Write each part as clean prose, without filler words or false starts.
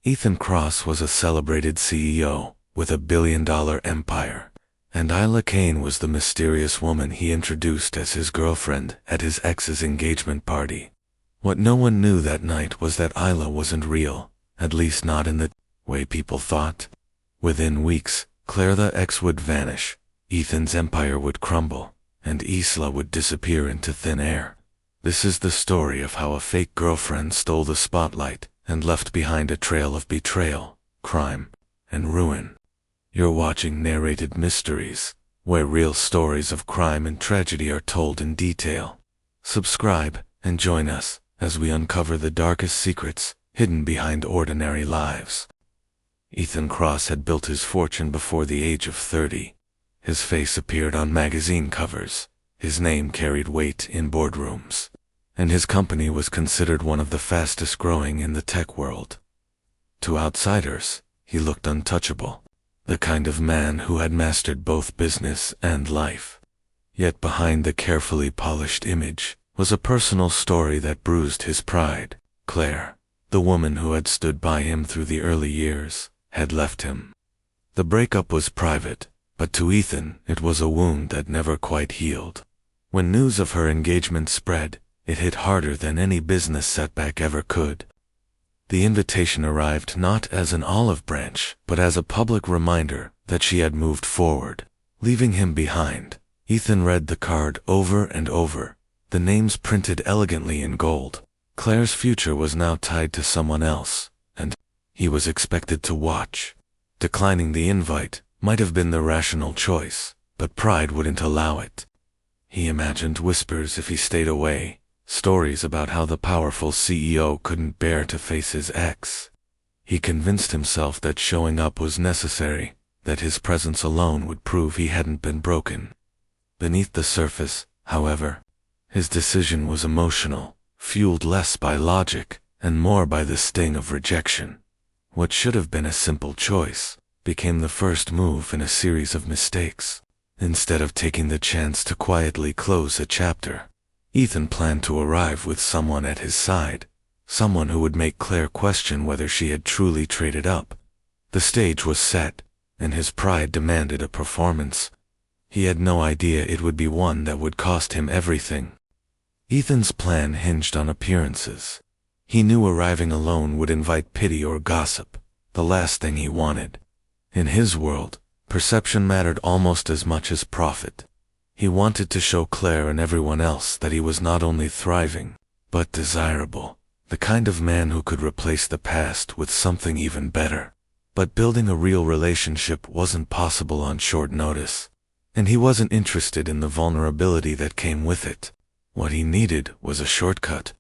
Ethan Cross was a celebrated CEO with a billion-dollar empire, and Isla Kane was the mysterious woman he introduced as his girlfriend at his ex's engagement party. What no one knew that night was that Isla wasn't real, at least not in the way people thought. Within weeks, Claire the ex would vanish, Ethan's empire would crumble, and Isla would disappear into thin air. This is the story of how a fake girlfriend stole the spotlight and left behind a trail of betrayal, crime, and ruin. You're watching Narrated Mysteries, where real stories of crime and tragedy are told in detail. Subscribe and join us as we uncover the darkest secrets hidden behind ordinary lives. Ethan Cross had built his fortune before the age of 30. His face appeared on magazine covers, his name carried weight in boardrooms, and his company was considered one of the fastest growing in the tech world. To outsiders, he looked untouchable, the kind of man who had mastered both business and life. Yet behind the carefully polished image was a personal story that bruised his pride. Claire, the woman who had stood by him through the early years, had left him. The breakup was private, but to Ethan it was a wound that never quite healed. When news of her engagement spread, it hit harder than any business setback ever could. The invitation arrived not as an olive branch, but as a public reminder that she had moved forward, leaving him behind. Ethan read the card over and over, the names printed elegantly in gold. Claire's future was now tied to someone else, and he was expected to watch. Declining the invite might have been the rational choice, but pride wouldn't allow it. He imagined whispers if he stayed away, stories about how the powerful CEO couldn't bear to face his ex. He convinced himself that showing up was necessary, that his presence alone would prove he hadn't been broken. Beneath the surface, however, his decision was emotional, fueled less by logic and more by the sting of rejection. What should have been a simple choice became the first move in a series of mistakes. Instead of taking the chance to quietly close a chapter, Ethan planned to arrive with someone at his side, someone who would make Claire question whether she had truly traded up. The stage was set, and his pride demanded a performance. He had no idea it would be one that would cost him everything. Ethan's plan hinged on appearances. He knew arriving alone would invite pity or gossip, the last thing he wanted. In his world, perception mattered almost as much as profit. He wanted to show Claire and everyone else that he was not only thriving, but desirable, the kind of man who could replace the past with something even better. But building a real relationship wasn't possible on short notice, and he wasn't interested in the vulnerability that came with it. What he needed was a shortcut,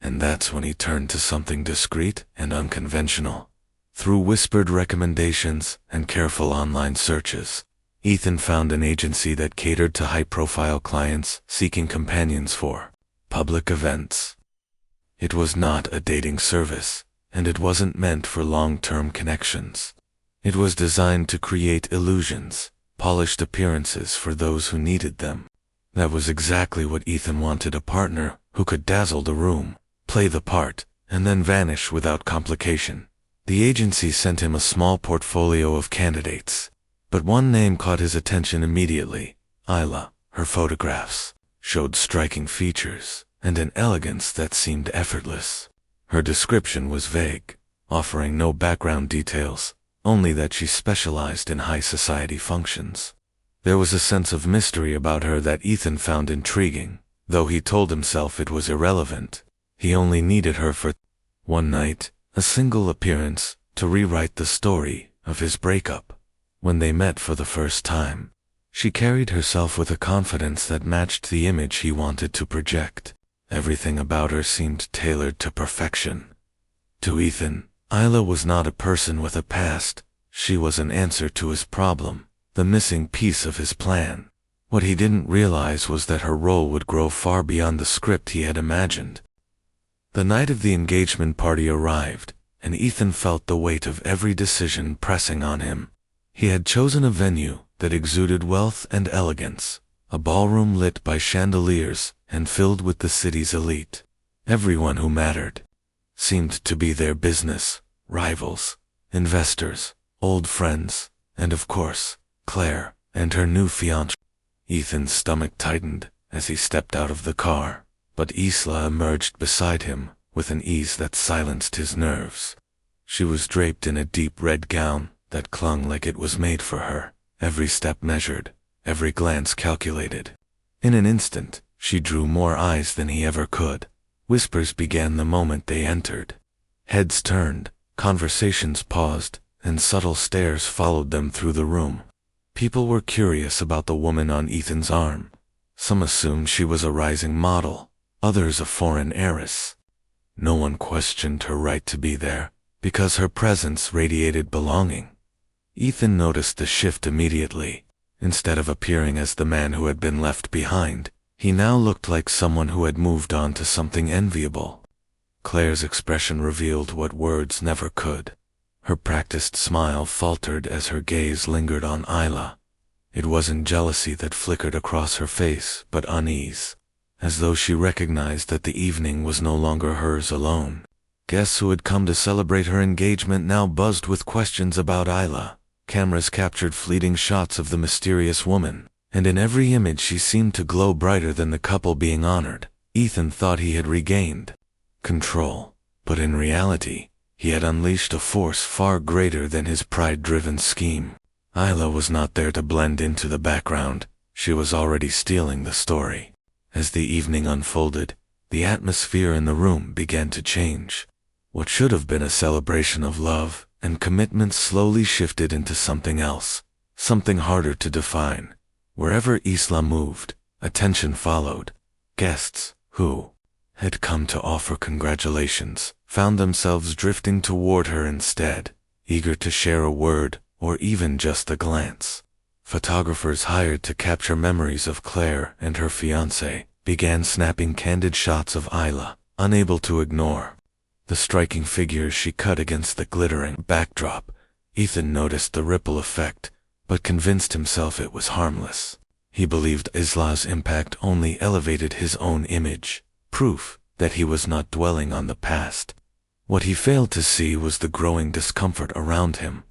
and that's when he turned to something discreet and unconventional. Through whispered recommendations and careful online searches, Ethan found an agency that catered to high-profile clients seeking companions for public events. It was not a dating service, and it wasn't meant for long-term connections. It was designed to create illusions, polished appearances for those who needed them. That was exactly what Ethan wanted: a partner who could dazzle the room, play the part, and then vanish without complication. The agency sent him a small portfolio of candidates, but one name caught his attention immediately: Isla. Her photographs showed striking features and an elegance that seemed effortless. Her description was vague, offering no background details, only that she specialized in high society functions. There was a sense of mystery about her that Ethan found intriguing, though he told himself it was irrelevant. He only needed her for one night, a single appearance, to rewrite the story of his breakup. When they met for the first time, she carried herself with a confidence that matched the image he wanted to project. Everything about her seemed tailored to perfection. To Ethan, Isla was not a person with a past. She was an answer to his problem, the missing piece of his plan. What he didn't realize was that her role would grow far beyond the script he had imagined. The night of the engagement party arrived, and Ethan felt the weight of every decision pressing on him. He had chosen a venue that exuded wealth and elegance, a ballroom lit by chandeliers and filled with the city's elite. Everyone who mattered seemed to be there: business, rivals, investors, old friends, and of course, Claire and her new fiancé. Ethan's stomach tightened as he stepped out of the car, but Isla emerged beside him with an ease that silenced his nerves. She was draped in a deep red gown that clung like it was made for her, every step measured, every glance calculated. In an instant, she drew more eyes than he ever could. Whispers began the moment they entered. Heads turned, conversations paused, and subtle stares followed them through the room. People were curious about the woman on Ethan's arm. Some assumed she was a rising model, others a foreign heiress. No one questioned her right to be there, because her presence radiated belonging. Ethan noticed the shift immediately. Instead of appearing as the man who had been left behind, he now looked like someone who had moved on to something enviable. Claire's expression revealed what words never could. Her practiced smile faltered as her gaze lingered on Isla. It wasn't jealousy that flickered across her face, but unease, as though she recognized that the evening was no longer hers alone. Guests who had come to celebrate her engagement now buzzed with questions about Isla. Cameras captured fleeting shots of the mysterious woman, and in every image she seemed to glow brighter than the couple being honored. Ethan thought he had regained control, but in reality, he had unleashed a force far greater than his pride-driven scheme. Isla was not there to blend into the background. She was already stealing the story. As the evening unfolded, the atmosphere in the room began to change. What should have been a celebration of love and commitment slowly shifted into something else, something harder to define. Wherever Isla moved, attention followed. Guests, who had come to offer congratulations, found themselves drifting toward her instead, eager to share a word or even just a glance. Photographers hired to capture memories of Claire and her fiancé began snapping candid shots of Isla, unable to ignore the striking figures she cut against the glittering backdrop. Ethan noticed the ripple effect, but convinced himself it was harmless. He believed Isla's impact only elevated his own image, proof that he was not dwelling on the past. What he failed to see was the growing discomfort around him.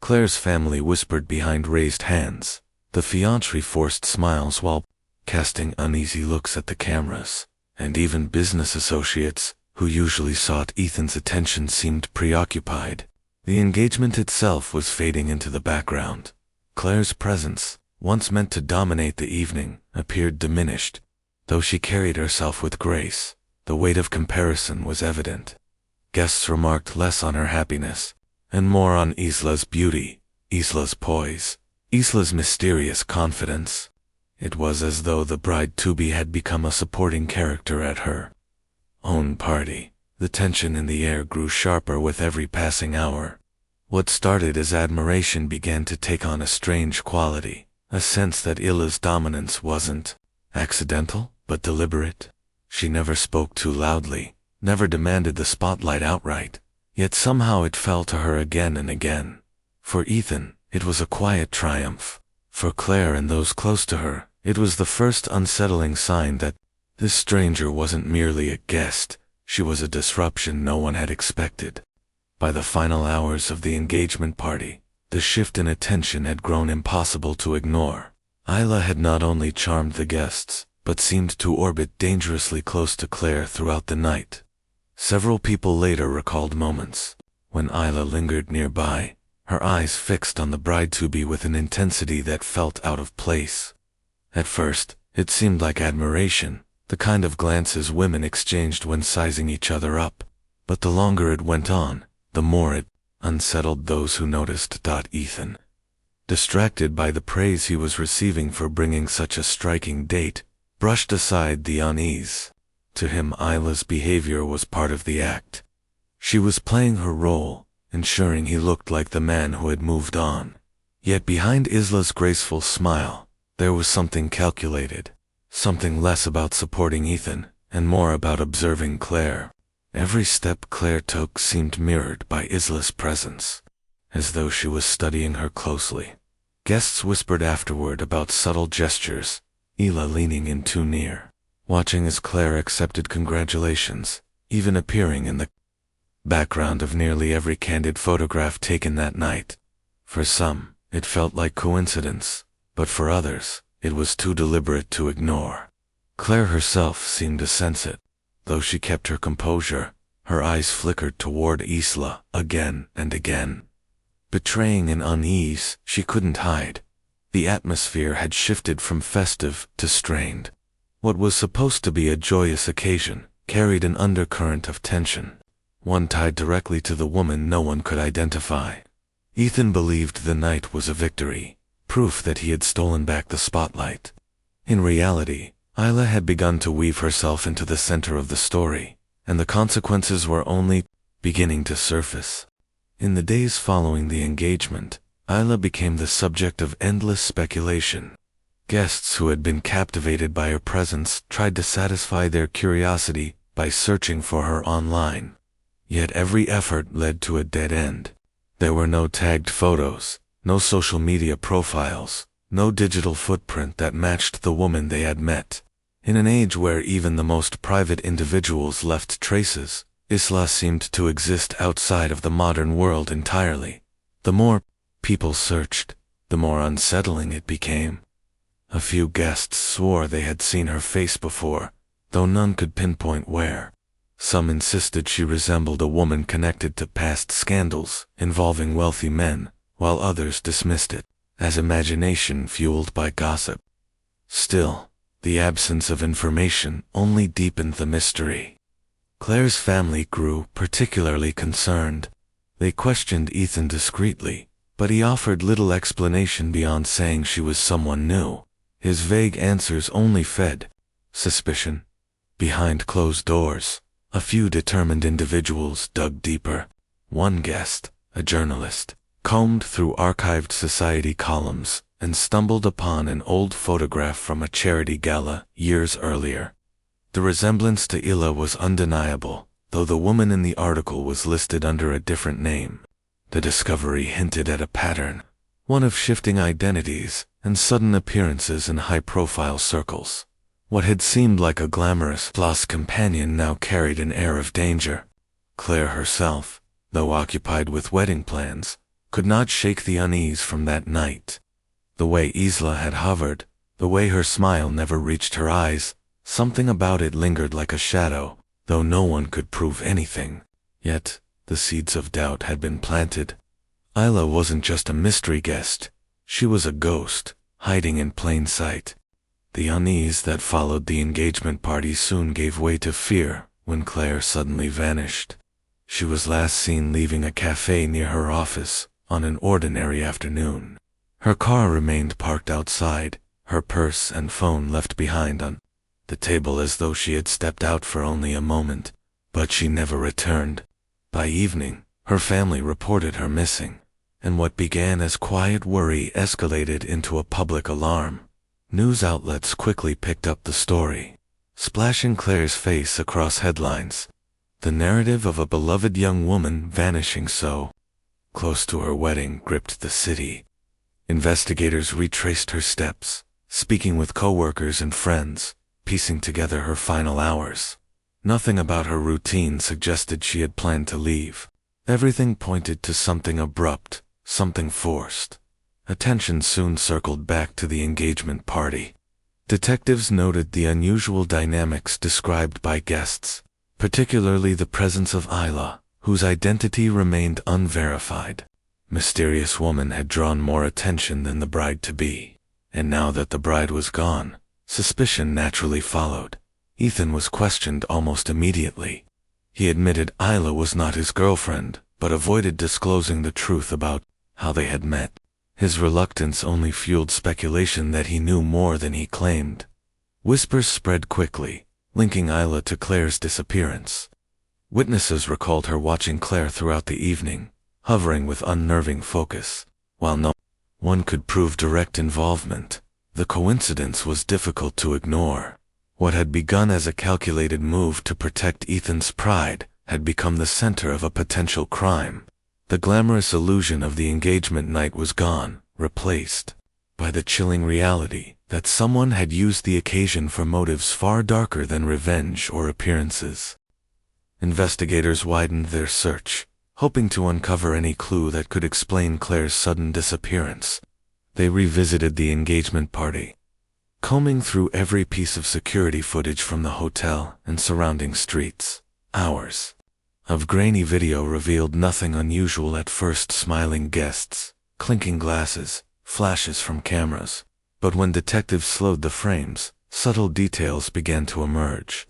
Claire's family whispered behind raised hands. The fiancé forced smiles while casting uneasy looks at the cameras, and even business associates, who usually sought Ethan's attention, seemed preoccupied. The engagement itself was fading into the background. Claire's presence, once meant to dominate the evening, appeared diminished. Though she carried herself with grace, the weight of comparison was evident. Guests remarked less on her happiness, and more on Isla's beauty, Isla's poise, Isla's mysterious confidence. It was as though the bride-to-be had become a supporting character at her own party. The tension in the air grew sharper with every passing hour. What started as admiration began to take on a strange quality, a sense that Isla's dominance wasn't accidental, but deliberate. She never spoke too loudly, never demanded the spotlight outright, yet somehow it fell to her again and again. For Ethan, it was a quiet triumph. For Claire and those close to her, it was the first unsettling sign that this stranger wasn't merely a guest, she was a disruption no one had expected. By the final hours of the engagement party, the shift in attention had grown impossible to ignore. Isla had not only charmed the guests, but seemed to orbit dangerously close to Claire throughout the night. Several people later recalled moments when Isla lingered nearby, her eyes fixed on the bride-to-be with an intensity that felt out of place. At first, it seemed like admiration, the kind of glances women exchanged when sizing each other up, but the longer it went on, the more it unsettled those who noticed. Ethan, distracted by the praise he was receiving for bringing such a striking date, brushed aside the unease. To him, Isla's behavior was part of the act. She was playing her role, ensuring he looked like the man who had moved on. Yet behind Isla's graceful smile, there was something calculated, something less about supporting Ethan, and more about observing Claire. Every step Claire took seemed mirrored by Isla's presence, as though she was studying her closely. Guests whispered afterward about subtle gestures, Isla leaning in too near, watching as Claire accepted congratulations, even appearing in the background of nearly every candid photograph taken that night. For some, it felt like coincidence, but for others, it was too deliberate to ignore. Claire herself seemed to sense it. Though she kept her composure, her eyes flickered toward Isla again and again, betraying an unease she couldn't hide. The atmosphere had shifted from festive to strained. What was supposed to be a joyous occasion carried an undercurrent of tension, one tied directly to the woman no one could identify. Ethan believed the night was a victory, proof that he had stolen back the spotlight. In reality, Isla had begun to weave herself into the center of the story, and the consequences were only beginning to surface. In the days following the engagement, Isla became the subject of endless speculation. Guests who had been captivated by her presence tried to satisfy their curiosity by searching for her online. Yet every effort led to a dead end. There were no tagged photos, no social media profiles, no digital footprint that matched the woman they had met. In an age where even the most private individuals left traces, Isla seemed to exist outside of the modern world entirely. The more people searched, the more unsettling it became. A few guests swore they had seen her face before, though none could pinpoint where. Some insisted she resembled a woman connected to past scandals involving wealthy men, while others dismissed it as imagination fueled by gossip. Still, the absence of information only deepened the mystery. Claire's family grew particularly concerned. They questioned Ethan discreetly, but he offered little explanation beyond saying she was someone new. His vague answers only fed suspicion. Behind closed doors, a few determined individuals dug deeper. One guest, a journalist, combed through archived society columns and stumbled upon an old photograph from a charity gala years earlier. The resemblance to Isla was undeniable, though the woman in the article was listed under a different name. The discovery hinted at a pattern, one of shifting identities and sudden appearances in high-profile circles. What had seemed like a glamorous lost companion now carried an air of danger. Claire herself, though occupied with wedding plans, could not shake the unease from that night. The way Isla had hovered, the way her smile never reached her eyes, something about it lingered like a shadow, though no one could prove anything. Yet, the seeds of doubt had been planted. Isla wasn't just a mystery guest. She was a ghost, hiding in plain sight. The unease that followed the engagement party soon gave way to fear when Claire suddenly vanished. She was last seen leaving a cafe near her office on an ordinary afternoon. Her car remained parked outside, her purse and phone left behind on the table as though she had stepped out for only a moment, but she never returned. By evening, her family reported her missing, and what began as quiet worry escalated into a public alarm. News outlets quickly picked up the story, splashing Claire's face across headlines. The narrative of a beloved young woman vanishing so close to her wedding gripped the city. Investigators retraced her steps, speaking with coworkers and friends, piecing together her final hours. Nothing about her routine suggested she had planned to leave. Everything pointed to something abrupt, something forced. Attention soon circled back to the engagement party. Detectives noted the unusual dynamics described by guests, particularly the presence of Isla, whose identity remained unverified. Mysterious woman had drawn more attention than the bride-to-be, and now that the bride was gone, suspicion naturally followed. Ethan was questioned almost immediately. He admitted Isla was not his girlfriend, but avoided disclosing the truth about how they had met. His reluctance only fueled speculation that he knew more than he claimed. Whispers spread quickly, linking Isla to Claire's disappearance. Witnesses recalled her watching Claire throughout the evening, hovering with unnerving focus. While no one could prove direct involvement, the coincidence was difficult to ignore. What had begun as a calculated move to protect Ethan's pride had become the center of a potential crime. The glamorous illusion of the engagement night was gone, replaced by the chilling reality that someone had used the occasion for motives far darker than revenge or appearances. investigators widened their search, hoping to uncover any clue that could explain Claire's sudden disappearance. They revisited the engagement party, combing through every piece of security footage from the hotel and surrounding streets. Hours of grainy video revealed nothing unusual at first: smiling guests, clinking glasses, flashes from cameras. But when detectives slowed the frames, subtle details began to emerge.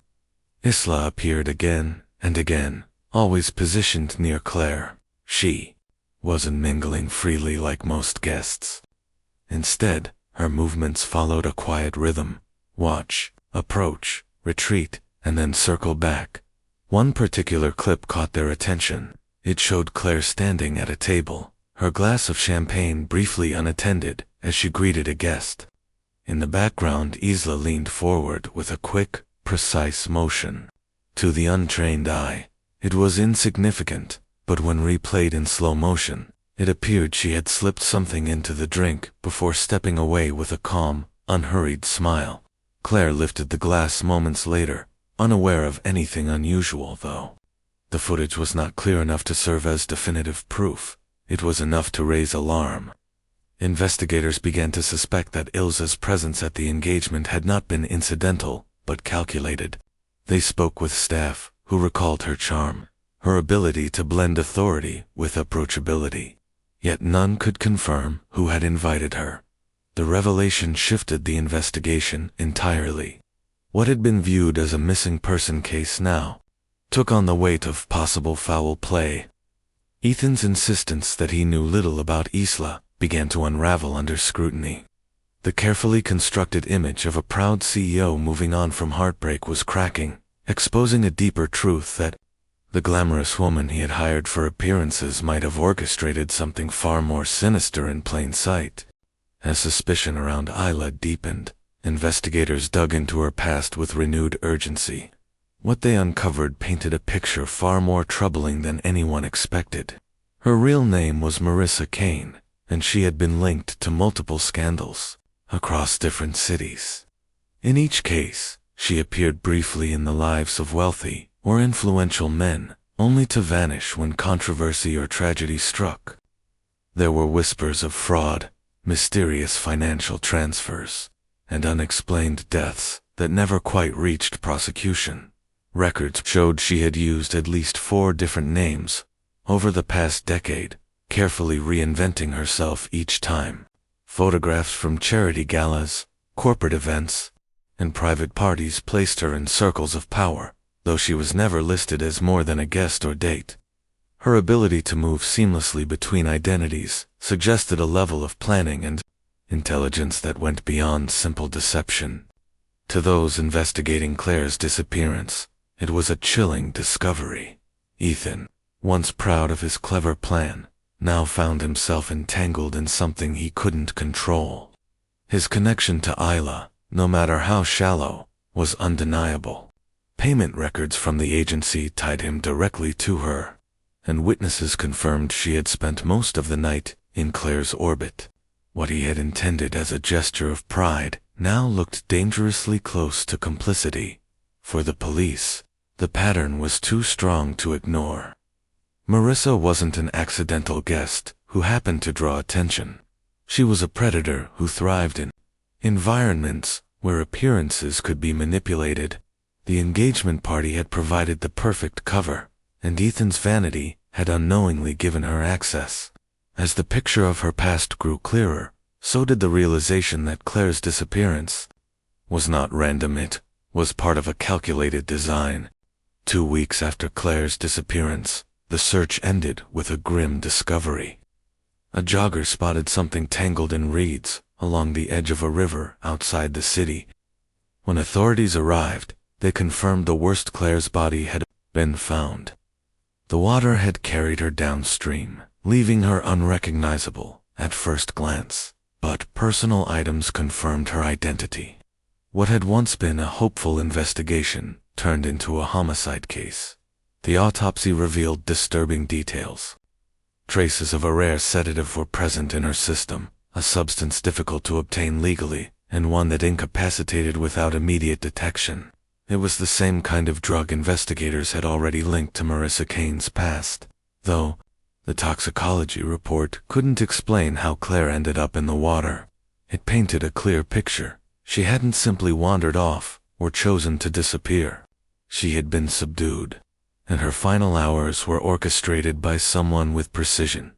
Isla appeared again and again, always positioned near Claire. She wasn't mingling freely like most guests. Instead, her movements followed a quiet rhythm: watch, approach, retreat, and then circle back. One particular clip caught their attention. It showed Claire standing at a table, her glass of champagne briefly unattended, as she greeted a guest. In the background, Isla leaned forward with a quick, precise motion. To the untrained eye, it was insignificant, but when replayed in slow motion, it appeared she had slipped something into the drink before stepping away with a calm, unhurried smile. Claire lifted the glass moments later, unaware of anything unusual, though. The footage was not clear enough to serve as definitive proof. It was enough to raise alarm. Investigators began to suspect that Ilza's presence at the engagement had not been incidental, but calculated. They spoke with staff, who recalled her charm, her ability to blend authority with approachability. Yet none could confirm who had invited her. The revelation shifted the investigation entirely. What had been viewed as a missing person case now took on the weight of possible foul play. Ethan's insistence that he knew little about Isla began to unravel under scrutiny. The carefully constructed image of a proud CEO moving on from heartbreak was cracking, exposing a deeper truth: that the glamorous woman he had hired for appearances might have orchestrated something far more sinister in plain sight. As suspicion around Isla deepened, investigators dug into her past with renewed urgency. What they uncovered painted a picture far more troubling than anyone expected. Her real name was Marissa Kane, and she had been linked to multiple scandals across different cities. In each case, she appeared briefly in the lives of wealthy or influential men, only to vanish when controversy or tragedy struck. There were whispers of fraud, mysterious financial transfers, and unexplained deaths that never quite reached prosecution. Records showed she had used at least 4 different names over the past decade, carefully reinventing herself each time. Photographs from charity galas, corporate events, and private parties placed her in circles of power, though she was never listed as more than a guest or date. Her ability to move seamlessly between identities suggested a level of planning and intelligence that went beyond simple deception. To those investigating Claire's disappearance, it was a chilling discovery. Ethan, once proud of his clever plan, now found himself entangled in something he couldn't control. His connection to Isla, no matter how shallow, was undeniable. Payment records from the agency tied him directly to her, and witnesses confirmed she had spent most of the night in Claire's orbit. What he had intended as a gesture of pride now looked dangerously close to complicity. For the police, the pattern was too strong to ignore. Marissa wasn't an accidental guest who happened to draw attention. She was a predator who thrived in environments where appearances could be manipulated. The engagement party had provided the perfect cover, and Ethan's vanity had unknowingly given her access. As the picture of her past grew clearer, so did the realization that Claire's disappearance was not random. It was part of a calculated design. 2 weeks after Claire's disappearance, the search ended with a grim discovery. A jogger spotted something tangled in reeds along the edge of a river outside the city. When authorities arrived, they confirmed the worst: Claire's body had been found. The water had carried her downstream, leaving her unrecognizable at first glance, but personal items confirmed her identity. What had once been a hopeful investigation turned into a homicide case. The autopsy revealed disturbing details. Traces of a rare sedative were present in her system, a substance difficult to obtain legally, and one that incapacitated without immediate detection. It was the same kind of drug investigators had already linked to Marissa Kane's past, though the toxicology report couldn't explain how Claire ended up in the water. It painted a clear picture. She hadn't simply wandered off or chosen to disappear. She had been subdued, and her final hours were orchestrated by someone with precision.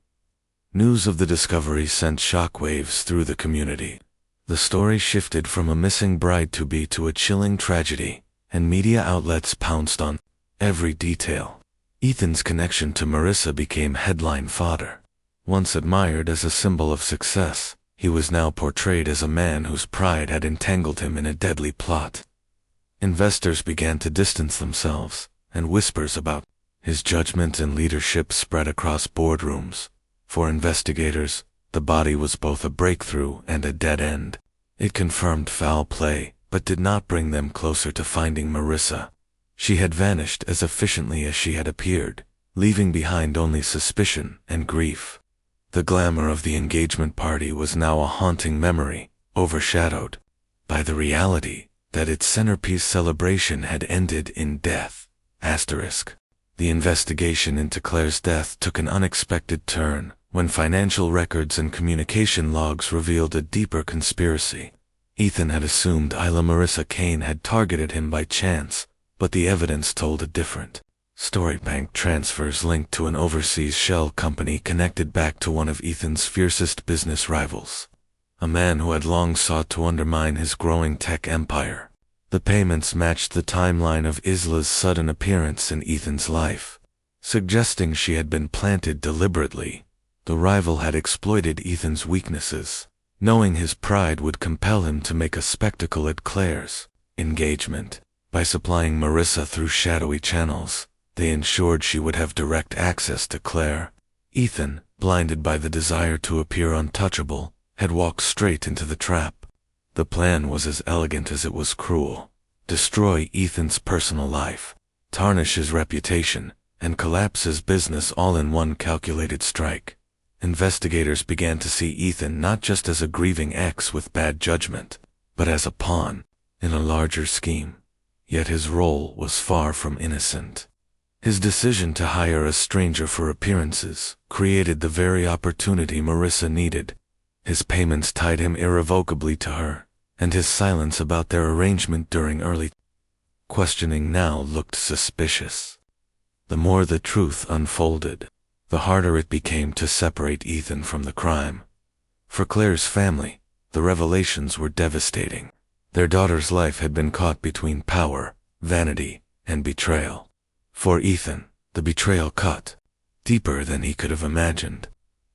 News of the discovery sent shockwaves through the community. The story shifted from a missing bride-to-be to a chilling tragedy, and media outlets pounced on every detail. Ethan's connection to Marissa became headline fodder. Once admired as a symbol of success, he was now portrayed as a man whose pride had entangled him in a deadly plot. Investors began to distance themselves, and whispers about his judgment and leadership spread across boardrooms. For investigators, the body was both a breakthrough and a dead end. It confirmed foul play, but did not bring them closer to finding Marissa. She had vanished as efficiently as she had appeared, leaving behind only suspicion and grief. The glamour of the engagement party was now a haunting memory, overshadowed by the reality that its centerpiece celebration had ended in death. The investigation into Claire's death took an unexpected turn when financial records and communication logs revealed a deeper conspiracy. Ethan had assumed Marissa Kane had targeted him by chance, but the evidence told a different story. Bank transfers linked to an overseas shell company connected back to one of Ethan's fiercest business rivals, a man who had long sought to undermine his growing tech empire. The payments matched the timeline of Isla's sudden appearance in Ethan's life, suggesting she had been planted deliberately. The rival had exploited Ethan's weaknesses, knowing his pride would compel him to make a spectacle at Claire's engagement. By supplying Marissa through shadowy channels, they ensured she would have direct access to Claire. Ethan, blinded by the desire to appear untouchable, had walked straight into the trap. The plan was as elegant as it was cruel. Destroy Ethan's personal life, tarnish his reputation, and collapse his business all in one calculated strike. Investigators began to see Ethan not just as a grieving ex with bad judgment, but as a pawn in a larger scheme. Yet his role was far from innocent. His decision to hire a stranger for appearances created the very opportunity Marissa needed. His payments tied him irrevocably to her, and his silence about their arrangement during early questioning now looked suspicious. The more the truth unfolded, the harder it became to separate Ethan from the crime. For Claire's family, the revelations were devastating. Their daughter's life had been caught between power, vanity, and betrayal. For Ethan, the betrayal cut deeper than he could have imagined.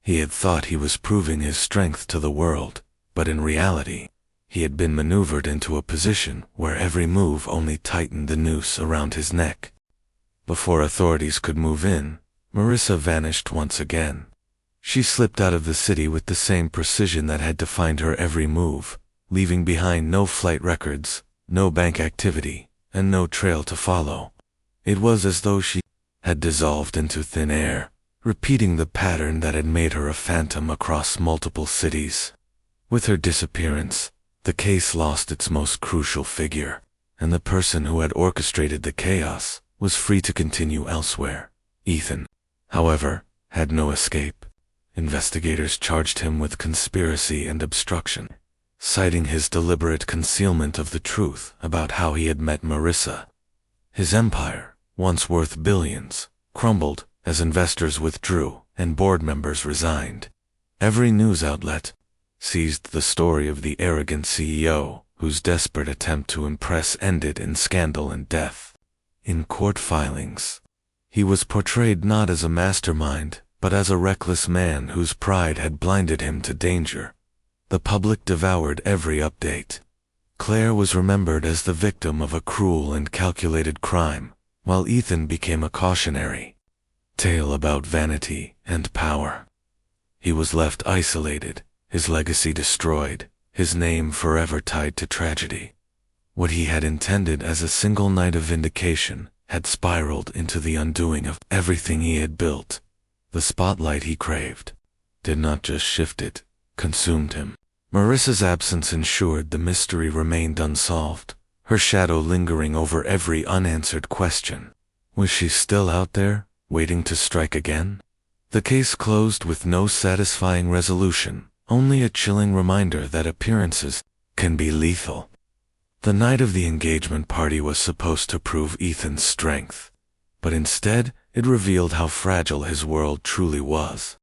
He had thought he was proving his strength to the world, but in reality, he had been maneuvered into a position where every move only tightened the noose around his neck. Before authorities could move in, Marissa vanished once again. She slipped out of the city with the same precision that had defined her every move, leaving behind no flight records, no bank activity, and no trail to follow. It was as though she had dissolved into thin air, repeating the pattern that had made her a phantom across multiple cities. With her disappearance, the case lost its most crucial figure, and the person who had orchestrated the chaos was free to continue elsewhere. Ethan, however, had no escape. Investigators charged him with conspiracy and obstruction, citing his deliberate concealment of the truth about how he had met Marissa. His empire, once worth billions, crumbled as investors withdrew and board members resigned. Every news outlet seized the story of the arrogant CEO, whose desperate attempt to impress ended in scandal and death. In court filings, he was portrayed not as a mastermind, but as a reckless man whose pride had blinded him to danger. The public devoured every update. Claire was remembered as the victim of a cruel and calculated crime, while Ethan became a cautionary tale about vanity and power. He was left isolated, his legacy destroyed, his name forever tied to tragedy. What he had intended as a single night of vindication had spiraled into the undoing of everything he had built. The spotlight he craved did not just shift it, consumed him. Marissa's absence ensured the mystery remained unsolved, her shadow lingering over every unanswered question. Was she still out there, waiting to strike again? The case closed with no satisfying resolution, only a chilling reminder that appearances can be lethal. The night of the engagement party was supposed to prove Ethan's strength, but instead it revealed how fragile his world truly was.